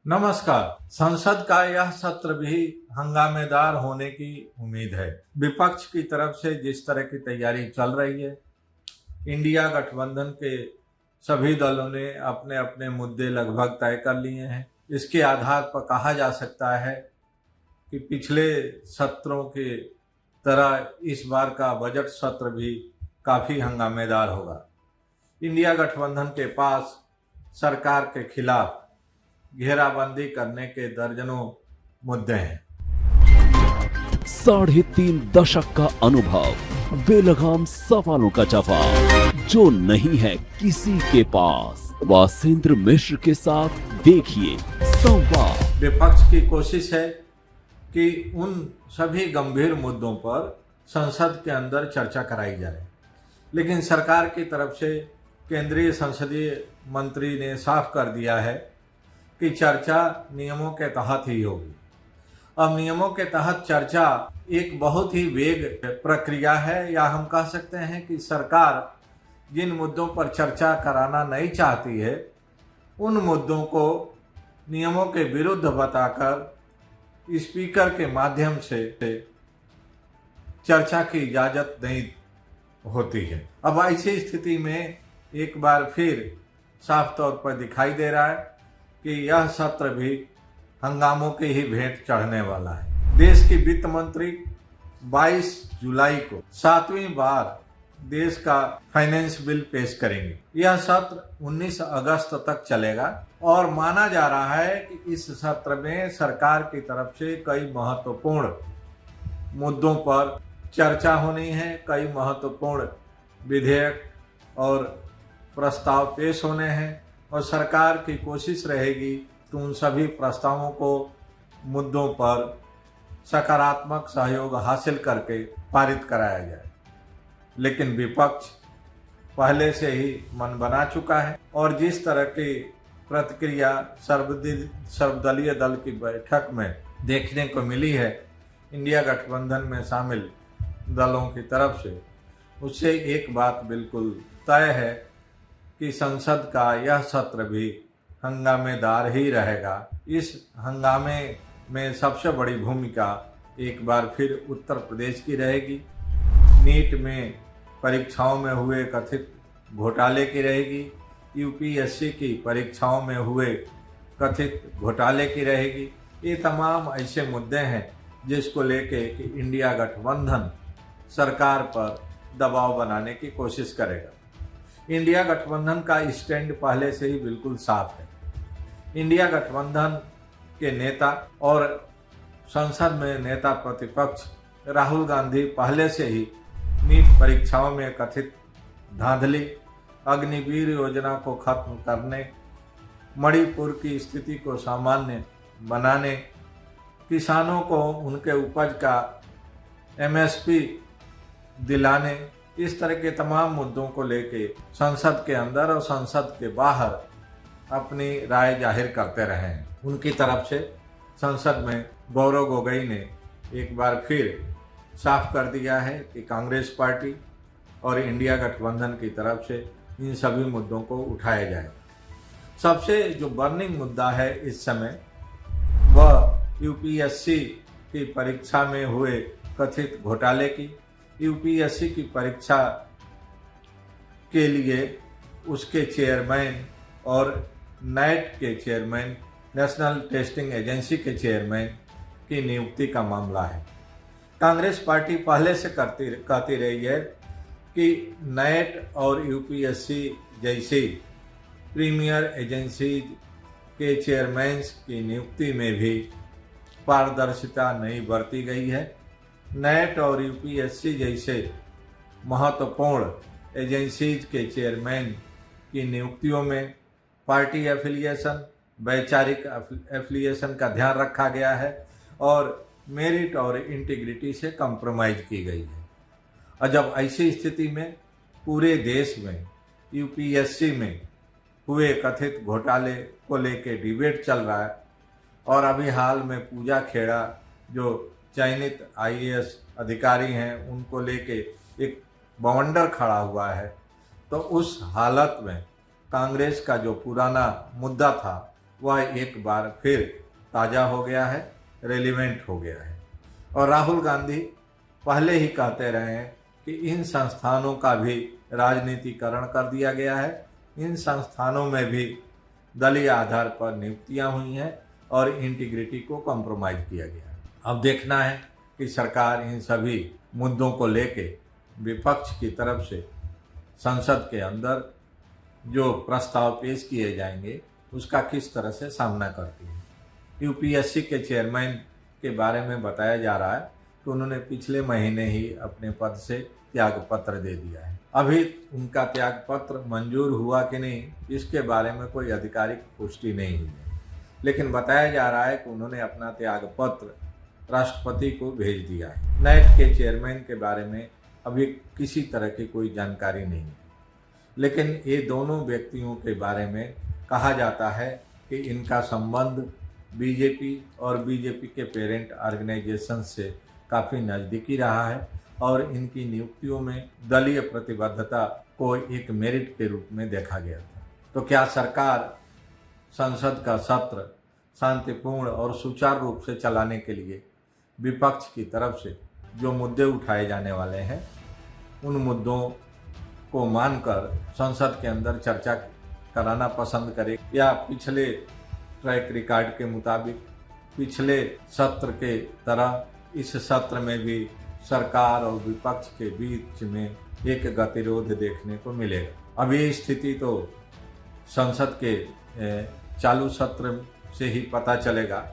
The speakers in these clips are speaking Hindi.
नमस्कार। संसद का यह सत्र भी हंगामेदार होने की उम्मीद है। विपक्ष की तरफ से जिस तरह की तैयारी चल रही है, इंडिया गठबंधन के सभी दलों ने अपने अपने मुद्दे लगभग तय कर लिए हैं। इसके आधार पर कहा जा सकता है कि पिछले सत्रों के तरह इस बार का बजट सत्र भी काफी हंगामेदार होगा। इंडिया गठबंधन के पास सरकार के खिलाफ घेराबंदी करने के दर्जनों मुद्दे हैं। 3.5 दशक का अनुभव, बेलगाम सवालों का जवाब जो नहीं है किसी के पास। वासेंद्र मिश्र के साथ देखिए संवाद। विपक्ष की कोशिश है कि उन सभी गंभीर मुद्दों पर संसद के अंदर चर्चा कराई जाए, लेकिन सरकार की तरफ से केंद्रीय संसदीय मंत्री ने साफ कर दिया है कि चर्चा नियमों के तहत ही होगी। अब नियमों के तहत चर्चा एक बहुत ही वेग प्रक्रिया है, या हम कह सकते हैं कि सरकार जिन मुद्दों पर चर्चा कराना नहीं चाहती है, उन मुद्दों को नियमों के विरुद्ध बताकर स्पीकर के माध्यम से चर्चा की इजाजत नहीं होती है। अब ऐसी स्थिति में एक बार फिर साफ तौर पर दिखाई दे रहा है कि यह सत्र भी हंगामों की ही भेंट चढ़ने वाला है। देश की वित्त मंत्री 22 जुलाई को 7वीं बार देश का फाइनेंस बिल पेश करेंगे। यह सत्र 19 अगस्त तक चलेगा और माना जा रहा है कि इस सत्र में सरकार की तरफ से कई महत्वपूर्ण मुद्दों पर चर्चा होनी है। कई महत्वपूर्ण विधेयक और प्रस्ताव पेश होने हैं और सरकार की कोशिश रहेगी कि उन सभी प्रस्तावों को मुद्दों पर सकारात्मक सहयोग हासिल करके पारित कराया जाए। लेकिन विपक्ष पहले से ही मन बना चुका है और जिस तरह की प्रतिक्रिया सर्वदलीय दल की बैठक में देखने को मिली है इंडिया गठबंधन में शामिल दलों की तरफ से, उससे एक बात बिल्कुल तय है कि संसद का यह सत्र भी हंगामेदार ही रहेगा। इस हंगामे में सबसे बड़ी भूमिका एक बार फिर उत्तर प्रदेश की रहेगी। नीट में परीक्षाओं में हुए कथित घोटाले की रहेगी। यूपीएससी की परीक्षाओं में हुए कथित घोटाले की रहेगी। ये तमाम ऐसे मुद्दे हैं जिसको लेके कि इंडिया गठबंधन सरकार पर दबाव बनाने की कोशिश करेगा। इंडिया गठबंधन का स्टैंड पहले से ही बिल्कुल साफ है। इंडिया गठबंधन के नेता और संसद में नेता प्रतिपक्ष राहुल गांधी पहले से ही नीट परीक्षाओं में कथित धांधली, अग्निवीर योजना को खत्म करने, मणिपुर की स्थिति को सामान्य बनाने, किसानों को उनके उपज का एमएसपी दिलाने, इस तरह के तमाम मुद्दों को लेके संसद के अंदर और संसद के बाहर अपनी राय जाहिर करते रहे हैं। उनकी तरफ से संसद में गौरव गोगोई ने एक बार फिर साफ कर दिया है कि कांग्रेस पार्टी और इंडिया गठबंधन की तरफ से इन सभी मुद्दों को उठाया जाए। सबसे जो बर्निंग मुद्दा है इस समय वह यूपीएससी की परीक्षा में हुए कथित घोटाले की। यूपीएससी की परीक्षा के लिए उसके चेयरमैन और नेट के चेयरमैन, नेशनल टेस्टिंग एजेंसी के चेयरमैन की नियुक्ति का मामला है। कांग्रेस पार्टी पहले से कहती रही है कि नेट और यूपीएससी जैसी प्रीमियर एजेंसी के चेयरमैन्स की नियुक्ति में भी पारदर्शिता नहीं बरती गई है। नेट और यूपीएससी जैसे महत्वपूर्ण एजेंसीज के चेयरमैन की नियुक्तियों में पार्टी एफिलिएशन, वैचारिक एफिलिएशन का ध्यान रखा गया है और मेरिट और इंटीग्रिटी से कंप्रोमाइज की गई है। और जब ऐसी स्थिति में पूरे देश में यूपीएससी में हुए कथित घोटाले को लेके डिबेट चल रहा है और अभी हाल में पूजा खेड़ा जो चयनित आईएएस अधिकारी हैं उनको लेके एक बवंडर खड़ा हुआ है, तो उस हालत में कांग्रेस का जो पुराना मुद्दा था वह एक बार फिर ताज़ा हो गया है, रेलिवेंट हो गया है। और राहुल गांधी पहले ही कहते रहे हैं कि इन संस्थानों का भी राजनीतिकरण कर दिया गया है, इन संस्थानों में भी दलीय आधार पर नियुक्तियां हुई हैं और इंटीग्रिटी को कॉम्प्रोमाइज किया गया है। अब देखना है कि सरकार इन सभी मुद्दों को लेके विपक्ष की तरफ से संसद के अंदर जो प्रस्ताव पेश किए जाएंगे उसका किस तरह से सामना करती है। यूपीएससी के चेयरमैन के बारे में बताया जा रहा है कि उन्होंने पिछले महीने ही अपने पद से त्यागपत्र दे दिया है। अभी उनका त्यागपत्र मंजूर हुआ कि नहीं, इसके बारे में कोई आधिकारिक पुष्टि नहीं हुई है, लेकिन बताया जा रहा है कि उन्होंने अपना त्यागपत्र राष्ट्रपति को भेज दिया है। नेट के चेयरमैन के बारे में अभी किसी तरह की कोई जानकारी नहीं है, लेकिन ये दोनों व्यक्तियों के बारे में कहा जाता है कि इनका संबंध बीजेपी और बीजेपी के पेरेंट ऑर्गेनाइजेशन से काफ़ी नज़दीकी रहा है और इनकी नियुक्तियों में दलीय प्रतिबद्धता को एक मेरिट के रूप में देखा गया था। तो क्या सरकार संसद का सत्र शांतिपूर्ण और सुचारू रूप से चलाने के लिए विपक्ष की तरफ से जो मुद्दे उठाए जाने वाले हैं उन मुद्दों को मानकर संसद के अंदर चर्चा कराना पसंद करे, या पिछले ट्रैक रिकॉर्ड के मुताबिक पिछले सत्र के तरह इस सत्र में भी सरकार और विपक्ष के बीच में एक गतिरोध देखने को मिलेगा। अब ये स्थिति तो संसद के चालू सत्र से ही पता चलेगा,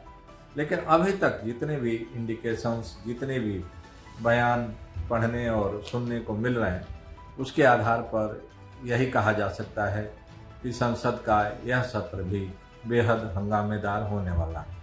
लेकिन अभी तक जितने भी इंडिकेशंस, जितने भी बयान पढ़ने और सुनने को मिल रहे हैं उसके आधार पर यही कहा जा सकता है कि संसद का यह सत्र भी बेहद हंगामेदार होने वाला है।